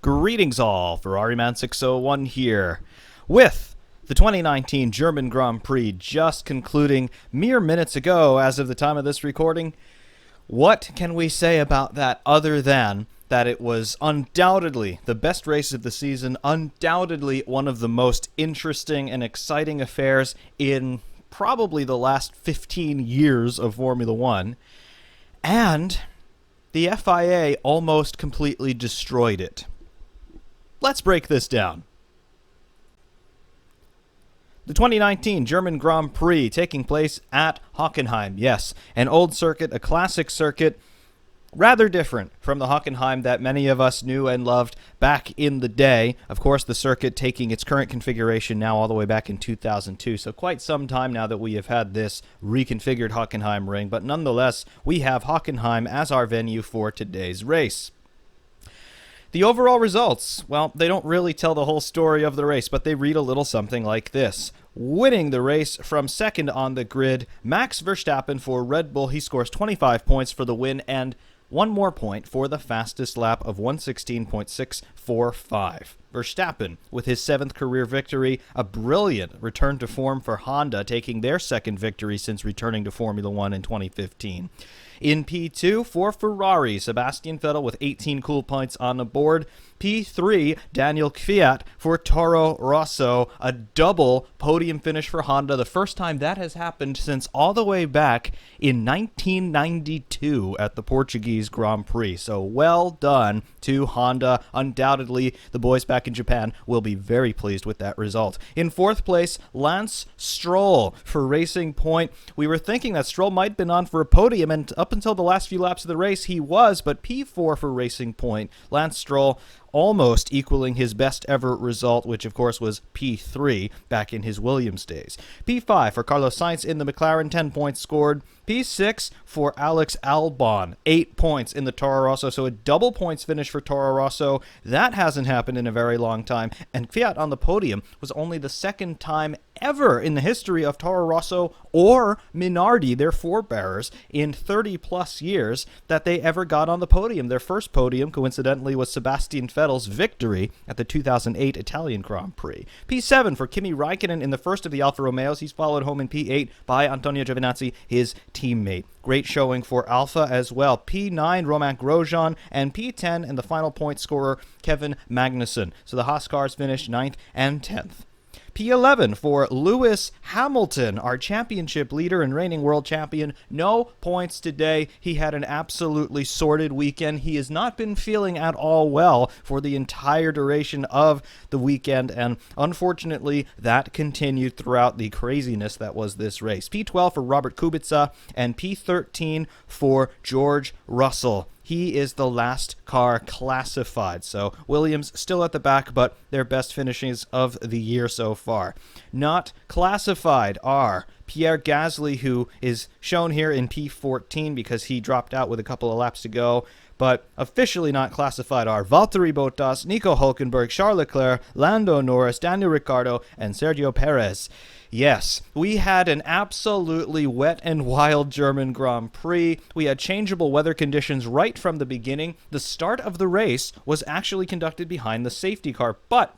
Greetings all, Ferrari-Man 601 here, with the 2019 German Grand Prix just concluding mere minutes ago as of the time of this recording. What can we say about that other than that it was undoubtedly the best race of the season, undoubtedly one of the most interesting and exciting affairs in probably the last 15 years of Formula One, and the FIA almost completely destroyed it. Let's break this down. The 2019 German Grand Prix taking place at Hockenheim. Yes, an old circuit, a classic circuit, rather different from the Hockenheim that many of us knew and loved back in the day. Of course, the circuit taking its current configuration now all the way back in 2002. So quite some time now that we have had this reconfigured Hockenheim ring. But nonetheless, we have Hockenheim as our venue for today's race. The overall results, well, they don't really tell the whole story of the race, but they read a little something like this. Winning the race from second on the grid, Max Verstappen for Red Bull. He scores 25 points for the win and one more point for the fastest lap of 1:16.645. Verstappen, with his 7th career victory, a brilliant return to form for Honda, taking their second victory since returning to Formula One in 2015. In P2, for Ferrari, Sebastian Vettel with 18 cool points on the board. P3, Daniel Kvyat for Toro Rosso, a double podium finish for Honda, the first time that has happened since all the way back in 1992 at the Portuguese Grand Prix. So well done to Honda. Undoubtedly, the boys back in Japan will be very pleased with that result. In 4th place, Lance Stroll for Racing Point. We were thinking that Stroll might have been on for a podium, and up until the last few laps of the race, he was, but P4 for Racing Point. Lance Stroll almost equaling his best ever result, which of course was P3 back in his Williams days. P5 for Carlos Sainz in the McLaren, 10 points scored. P6 for Alex Albon, 8 points in the Toro Rosso, so a double points finish for Toro Rosso. That hasn't happened in a very long time, and Kvyat on the podium was only the second time ever in the history of Toro Rosso or Minardi, their forebearers, in 30 plus years that they ever got on the podium. Their first podium, coincidentally, was Sebastian Vettel's victory at the 2008 Italian Grand Prix. P7 for Kimi Räikkönen in the first of the Alfa Romeos. He's followed home in P8 by Antonio Giovinazzi, his teammate. Great showing for Alfa as well. P9, Romain Grosjean, and P10, and the final point scorer, Kevin Magnussen. So the Haas cars finished 9th and 10th. P11 for Lewis Hamilton, our championship leader and reigning world champion. No points today. He had an absolutely sordid weekend. He has not been feeling at all well for the entire duration of the weekend, and unfortunately, that continued throughout the craziness that was this race. P12 for Robert Kubica, and P13 for George Russell. He is the last car classified. So Williams still at the back, but their best finishes of the year so far. Not classified are Pierre Gasly, who is shown here in P14 because he dropped out with a couple of laps to go. But officially not classified are Valtteri Bottas, Nico Hülkenberg, Charles Leclerc, Lando Norris, Daniel Ricciardo, and Sergio Perez. Yes, we had an absolutely wet and wild German Grand Prix. We had changeable weather conditions right from the beginning. The start of the race was actually conducted behind the safety car, but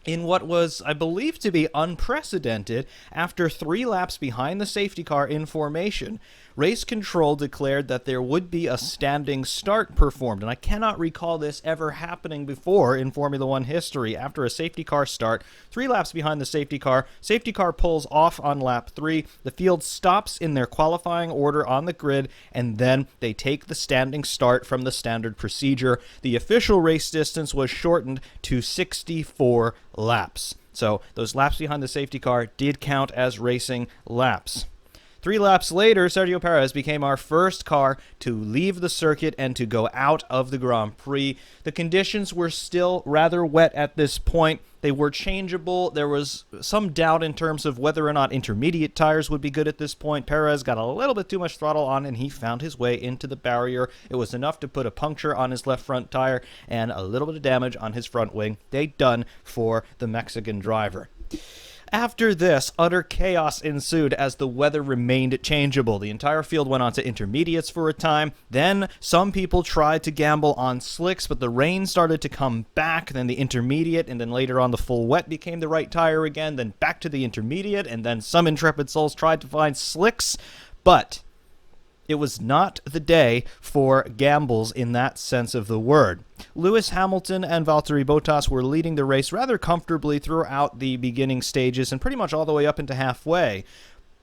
in what was, I believe, to be unprecedented, after 3 laps behind the safety car in formation, race control declared that there would be a standing start performed. And I cannot recall this ever happening before in Formula One history. After a safety car start, 3 laps behind the safety car pulls off on lap 3. The field stops in their qualifying order on the grid, and then they take the standing start from the standard procedure. The official race distance was shortened to 64 laps. So those laps behind the safety car did count as racing laps. 3 laps later, Sergio Perez became our first car to leave the circuit and to go out of the Grand Prix. The conditions were still rather wet at this point. They were changeable. There was some doubt in terms of whether or not intermediate tires would be good at this point. Perez got a little bit too much throttle on, and he found his way into the barrier. It was enough to put a puncture on his left front tire and a little bit of damage on his front wing. They done for the Mexican driver. After this, utter chaos ensued as the weather remained changeable. The entire field went on to intermediates for a time. Then some people tried to gamble on slicks, but the rain started to come back. Then the intermediate, and then later on the full wet became the right tire again. Then back to the intermediate, and then some intrepid souls tried to find slicks. But it was not the day for gambles in that sense of the word. Lewis Hamilton and Valtteri Bottas were leading the race rather comfortably throughout the beginning stages and pretty much all the way up into halfway.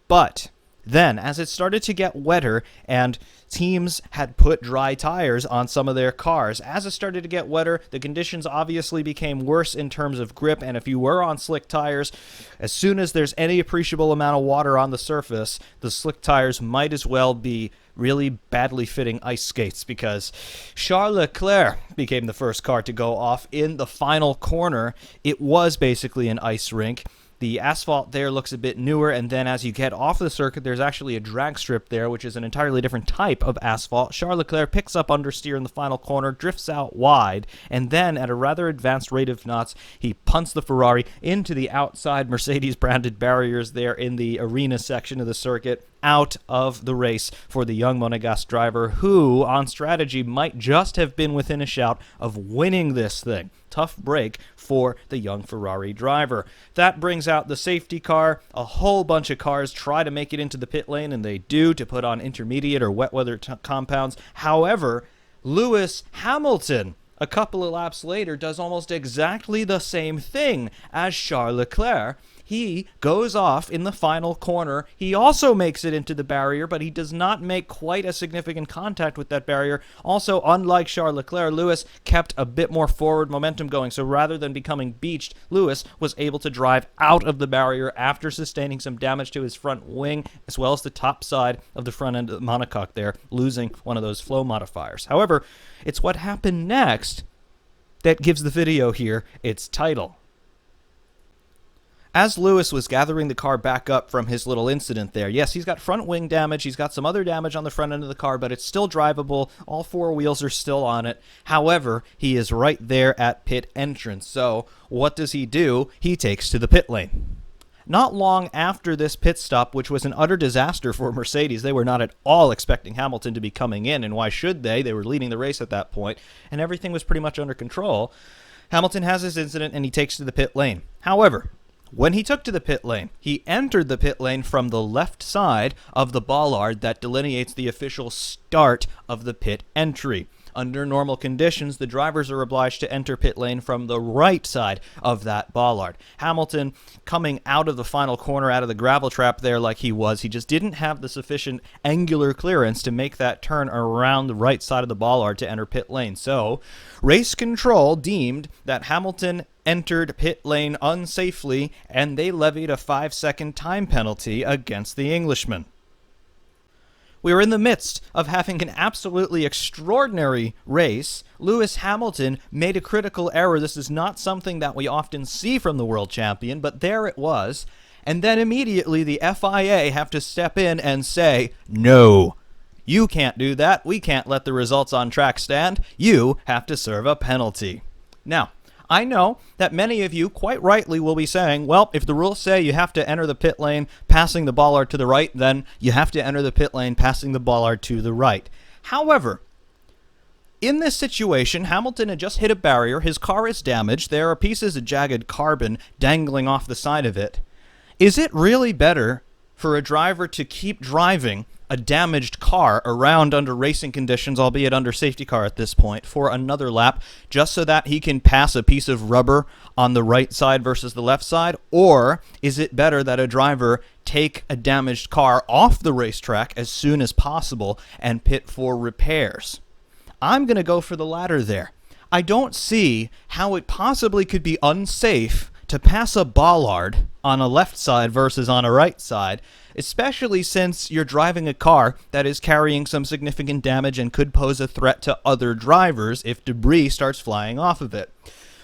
But then, as it started to get wetter and teams had put dry tires on some of their cars, as it started to get wetter, the conditions obviously became worse in terms of grip, and if you were on slick tires, as soon as there's any appreciable amount of water on the surface, the slick tires might as well be really badly fitting ice skates, because Charles Leclerc became the first car to go off in the final corner. It was basically an ice rink. The asphalt there looks a bit newer, and then as you get off the circuit, there's actually a drag strip there, which is an entirely different type of asphalt. Charles Leclerc picks up understeer in the final corner, drifts out wide, and then at a rather advanced rate of knots, he punts the Ferrari into the outside Mercedes-branded barriers there in the arena section of the circuit, out of the race for the young Monegasque driver, who, on strategy, might just have been within a shout of winning this thing. Tough break for the young Ferrari driver. That brings out the safety car. A whole bunch of cars try to make it into the pit lane, and they do, to put on intermediate or wet weather compounds. However, Lewis Hamilton, a couple of laps later, does almost exactly the same thing as Charles Leclerc. He goes off in the final corner. He also makes it into the barrier, but he does not make quite a significant contact with that barrier. Also, unlike Charles Leclerc, Lewis kept a bit more forward momentum going, so rather than becoming beached, Lewis was able to drive out of the barrier after sustaining some damage to his front wing, as well as the top side of the front end of the monocoque there, losing one of those flow modifiers. However, it's what happened next that gives the video here its title. As Lewis was gathering the car back up from his little incident there, yes, he's got front wing damage, he's got some other damage on the front end of the car, but it's still drivable, all four wheels are still on it. However, he is right there at pit entrance, so what does he do? He takes to the pit lane. Not long after this pit stop, which was an utter disaster for Mercedes, they were not at all expecting Hamilton to be coming in, and why should they? They were leading the race at that point, and everything was pretty much under control. Hamilton has his incident, and he takes to the pit lane. However, when he took to the pit lane, he entered the pit lane from the left side of the bollard that delineates the official start of the pit entry. Under normal conditions, the drivers are obliged to enter pit lane from the right side of that bollard. Hamilton, coming out of the final corner, out of the gravel trap there like he just didn't have the sufficient angular clearance to make that turn around the right side of the bollard to enter pit lane. So, race control deemed that Hamilton entered pit lane unsafely, and they levied a 5-second time penalty against the Englishman. We were in the midst of having an absolutely extraordinary race. Lewis Hamilton made a critical error. This is not something that we often see from the world champion, but there it was. And then immediately the FIA have to step in and say, no, you can't do that. We can't let the results on track stand. You have to serve a penalty. Now, I know that many of you quite rightly will be saying, well, if the rules say you have to enter the pit lane passing the bollard to the right, then you have to enter the pit lane passing the bollard to the right. However, in this situation, Hamilton had just hit a barrier, his car is damaged, there are pieces of jagged carbon dangling off the side of it. Is it really better for a driver to keep driving a damaged car around under racing conditions, albeit under safety car at this point, for another lap, just so that he can pass a piece of rubber on the right side versus the left side? Or is it better that a driver take a damaged car off the racetrack as soon as possible and pit for repairs? I'm going to go for the latter there. I don't see how it possibly could be unsafe to pass a bollard on a left side versus on a right side, especially since you're driving a car that is carrying some significant damage and could pose a threat to other drivers if debris starts flying off of it.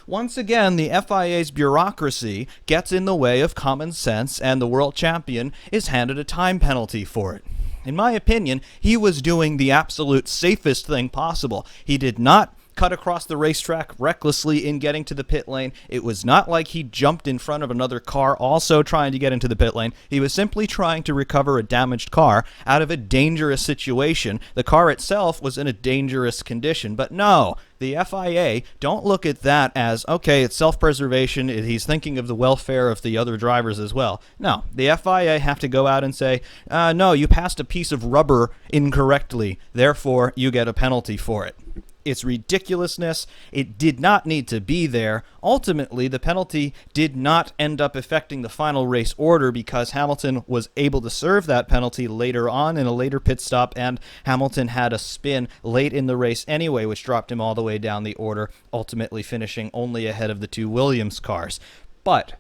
Once again, the FIA's bureaucracy gets in the way of common sense, and the world champion is handed a time penalty for it. In my opinion, he was doing the absolute safest thing possible. He did not cut across the racetrack recklessly in getting to the pit lane. It was not like he jumped in front of another car also trying to get into the pit lane. He was simply trying to recover a damaged car out of a dangerous situation. The car itself was in a dangerous condition, but no, the FIA don't look at that as, okay, it's self-preservation, he's thinking of the welfare of the other drivers as well. No, the FIA have to go out and say, no, you passed a piece of rubber incorrectly, therefore you get a penalty for it. It's ridiculousness. It did not need to be there. Ultimately, the penalty did not end up affecting the final race order because Hamilton was able to serve that penalty later on in a later pit stop, and Hamilton had a spin late in the race anyway, which dropped him all the way down the order, ultimately finishing only ahead of the two Williams cars. But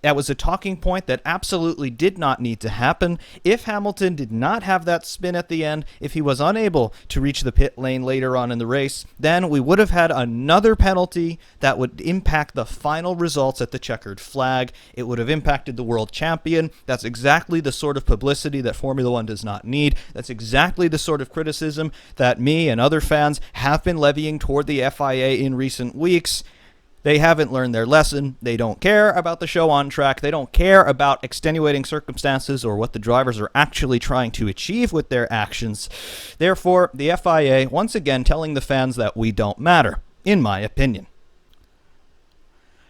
that was a talking point that absolutely did not need to happen. If Hamilton did not have that spin at the end, if he was unable to reach the pit lane later on in the race, then we would have had another penalty that would impact the final results at the checkered flag. It would have impacted the world champion. That's exactly the sort of publicity that Formula One does not need. That's exactly the sort of criticism that me and other fans have been levying toward the FIA in recent weeks. They haven't learned their lesson. They don't care about the show on track. They don't care about extenuating circumstances or what the drivers are actually trying to achieve with their actions. Therefore, the FIA, once again, telling the fans that we don't matter, in my opinion.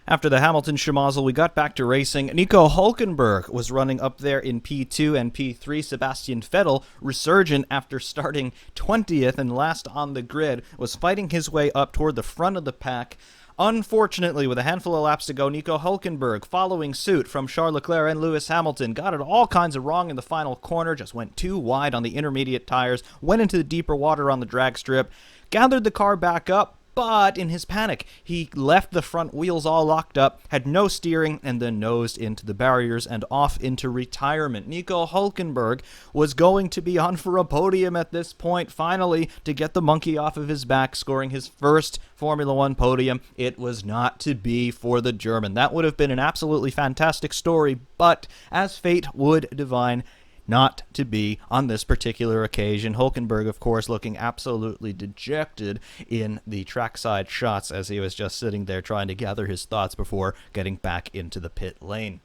After the Hamilton schmozzle, we got back to racing. Nico Hülkenberg was running up there in P2 and P3. Sebastian Vettel, resurgent after starting 20th and last on the grid, was fighting his way up toward the front of the pack. Unfortunately, with a handful of laps to go, Nico Hülkenberg, following suit from Charles Leclerc and Lewis Hamilton, got it all kinds of wrong in the final corner, just went too wide on the intermediate tires, went into the deeper water on the drag strip, gathered the car back up, but in his panic, he left the front wheels all locked up, had no steering, and then nosed into the barriers and off into retirement. Nico Hülkenberg was going to be on for a podium at this point, finally, to get the monkey off of his back, scoring his first Formula One podium. It was not to be for the German. That would have been an absolutely fantastic story, but as fate would divine, not to be on this particular occasion. Hülkenberg, of course, looking absolutely dejected in the trackside shots as he was just sitting there trying to gather his thoughts before getting back into the pit lane.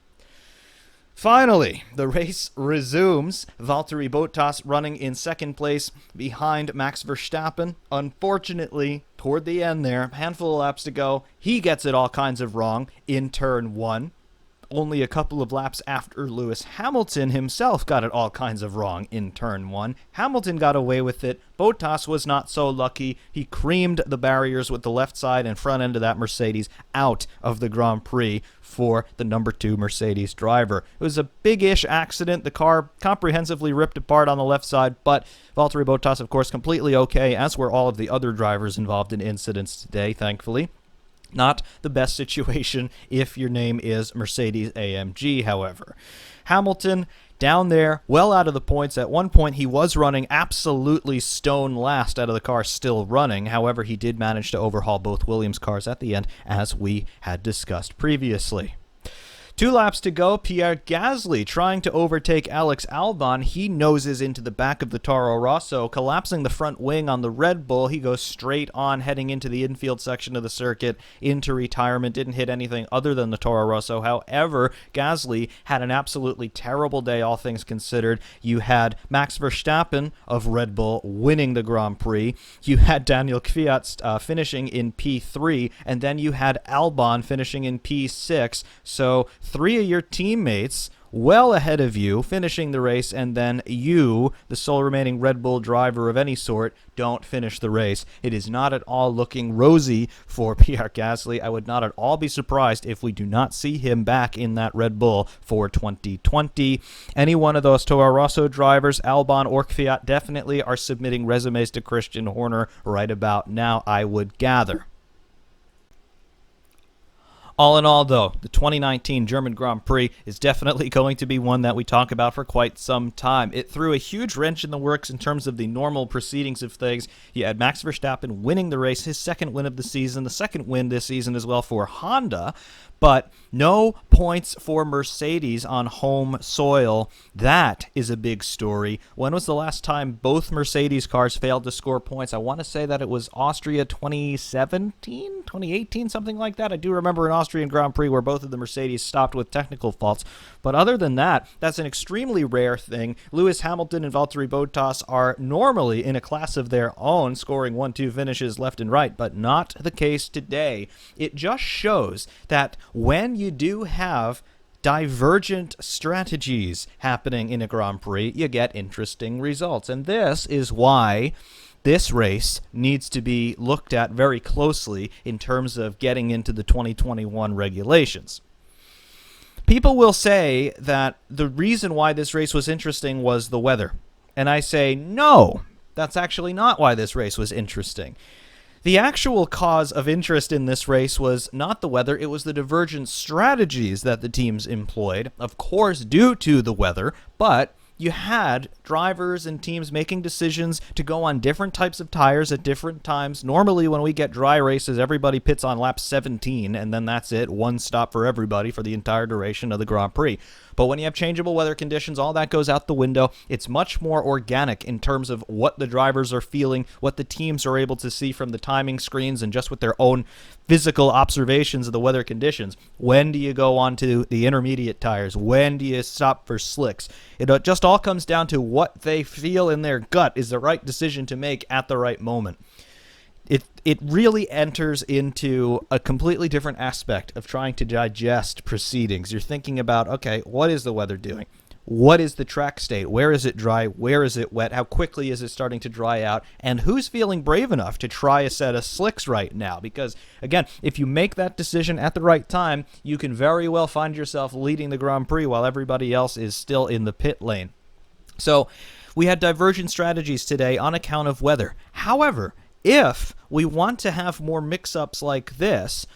Finally, the race resumes. Valtteri Bottas running in second place behind Max Verstappen. Unfortunately, toward the end there, a handful of laps to go, he gets it all kinds of wrong in turn one. Only a couple of laps after Lewis Hamilton himself got it all kinds of wrong in turn one. Hamilton got away with it. Bottas was not so lucky. He creamed the barriers with the left side and front end of that Mercedes out of the Grand Prix for the number 2 Mercedes driver. It was a big-ish accident. The car comprehensively ripped apart on the left side, but Valtteri Bottas, of course, completely okay, as were all of the other drivers involved in incidents today, thankfully. Not the best situation if your name is Mercedes-AMG, however. Hamilton down there, well out of the points. At one point, he was running absolutely stone last out of the car, still running. However, he did manage to overhaul both Williams cars at the end, as we had discussed previously. 2 laps to go. Pierre Gasly trying to overtake Alex Albon. He noses into the back of the Toro Rosso, collapsing the front wing on the Red Bull. He goes straight on, heading into the infield section of the circuit, into retirement. Didn't hit anything other than the Toro Rosso. However, Gasly had an absolutely terrible day, all things considered. You had Max Verstappen of Red Bull winning the Grand Prix. You had Daniel Kvyat finishing in P3, and then you had Albon finishing in P6. So 3 of your teammates well ahead of you finishing the race, and then you, the sole remaining Red Bull driver of any sort, don't finish the race. It is not at all looking rosy for Pierre Gasly. I would not at all be surprised if we do not see him back in that Red Bull for 2020. Any one of those Toro Rosso drivers, Albon or Kvyat, definitely are submitting resumes to Christian Horner right about now, I would gather. All in all, though, the 2019 German Grand Prix is definitely going to be one that we talk about for quite some time. It threw a huge wrench in the works in terms of the normal proceedings of things. You had Max Verstappen winning the race, his second win of the season, the second win this season as well for Honda. But no points for Mercedes on home soil. That is a big story. When was the last time both Mercedes cars failed to score points? I want to say that it was Austria 2017, 2018, something like that. I do remember an Austrian Grand Prix where both of the Mercedes stopped with technical faults. But other than that, that's an extremely rare thing. Lewis Hamilton and Valtteri Bottas are normally in a class of their own, scoring 1-2 finishes left and right, but not the case today. It just shows that when you do have divergent strategies happening in a Grand Prix, you get interesting results. And this is why this race needs to be looked at very closely in terms of getting into the 2021 regulations. People will say that the reason why this race was interesting was the weather. And I say, no, that's actually not why this race was interesting. The actual cause of interest in this race was not the weather, it was the divergent strategies that the teams employed, of course due to the weather, but you had drivers and teams making decisions to go on different types of tires at different times. Normally, when we get dry races, everybody pits on lap 17, and then that's it, one stop for everybody for the entire duration of the Grand Prix. But when you have changeable weather conditions, all that goes out the window. It's much more organic in terms of what the drivers are feeling, what the teams are able to see from the timing screens, and just with their own physical observations of the weather conditions. When do you go on to the intermediate tires? When do you stop for slicks? It just all comes down to what they feel in their gut is the right decision to make at the right moment. It really enters into a completely different aspect of trying to digest proceedings. You're thinking about, okay, what is the weather doing? What is the track state? Where is it dry? Where is it wet? How quickly is it starting to dry out? And who's feeling brave enough to try a set of slicks right now? Because, again, if you make that decision at the right time, you can very well find yourself leading the Grand Prix while everybody else is still in the pit lane. So we had divergent strategies today on account of weather. However, if we want to have more mix-ups like this,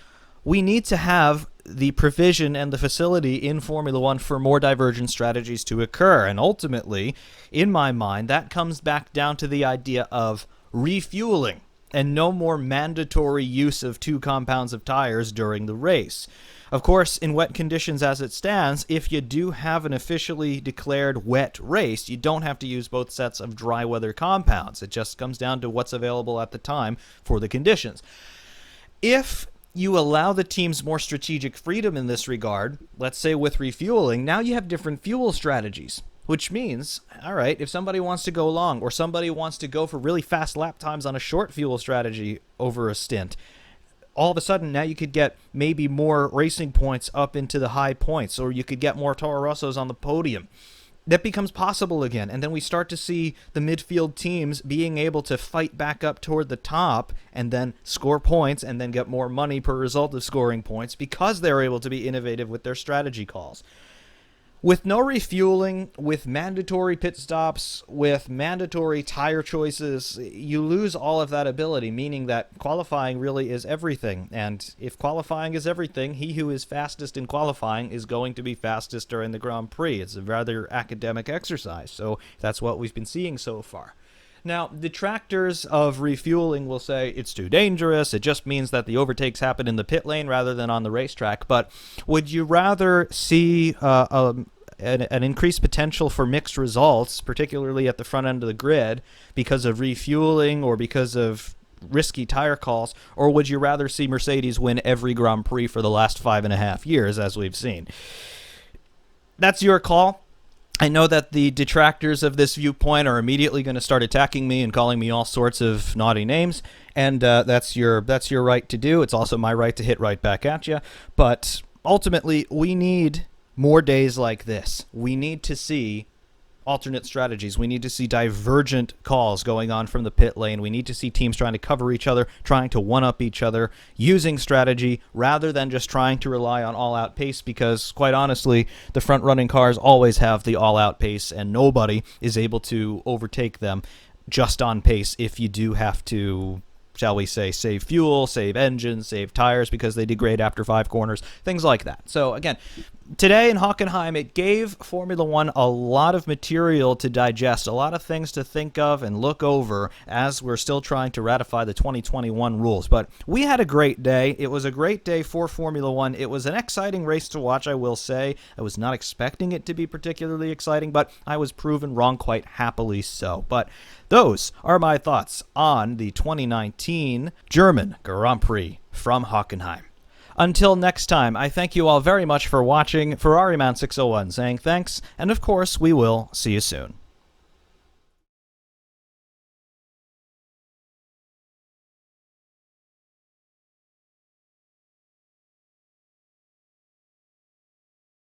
we need to have the provision and the facility in Formula One for more divergent strategies to occur. And ultimately, in my mind, that comes back down to the idea of refueling and no more mandatory use of 2 compounds of tires during the race. Of course, in wet conditions as it stands, if you do have an officially declared wet race, you don't have to use both sets of dry weather compounds. It just comes down to what's available at the time for the conditions. If you allow the teams more strategic freedom in this regard, let's say with refueling, now you have different fuel strategies. Which means, all right, if somebody wants to go long or somebody wants to go for really fast lap times on a short fuel strategy over a stint, all of a sudden now you could get maybe more racing points up into the high points, or you could get more Toro Rossos on the podium. That becomes possible again, and then we start to see the midfield teams being able to fight back up toward the top and then score points and then get more money per result of scoring points because they're able to be innovative with their strategy calls. With no refueling, with mandatory pit stops, with mandatory tire choices, you lose all of that ability, meaning that qualifying really is everything. And if qualifying is everything, he who is fastest in qualifying is going to be fastest during the Grand Prix. It's a rather academic exercise, so that's what we've been seeing so far. Now, detractors of refueling will say it's too dangerous. It just means that the overtakes happen in the pit lane rather than on the racetrack. But would you rather see an increased potential for mixed results, particularly at the front end of the grid, because of refueling or because of risky tire calls, or would you rather see Mercedes win every Grand Prix for the last 5.5 years, as we've seen? That's your call. I know that the detractors of this viewpoint are immediately going to start attacking me and calling me all sorts of naughty names, and that's your right to do. It's also my right to hit right back at you. But ultimately, we need more days like this. We need to see alternate strategies. We need to see divergent calls going on from the pit lane. We need to see teams trying to cover each other, trying to one-up each other, using strategy rather than just trying to rely on all-out pace, because, quite honestly, the front-running cars always have the all-out pace, and nobody is able to overtake them just on pace if you do have to, shall we say, save fuel, save engines, save tires because they degrade after 5 corners, things like that. So, again, today in Hockenheim, it gave Formula One a lot of material to digest, a lot of things to think of and look over as we're still trying to ratify the 2021 rules. But we had a great day. It was a great day for Formula One. It was an exciting race to watch, I will say. I was not expecting it to be particularly exciting, but I was proven wrong quite happily so. But those are my thoughts on the 2019 German Grand Prix from Hockenheim. Until next time, I thank you all very much for watching. Ferrari Man 601 saying thanks, and of course, we will see you soon.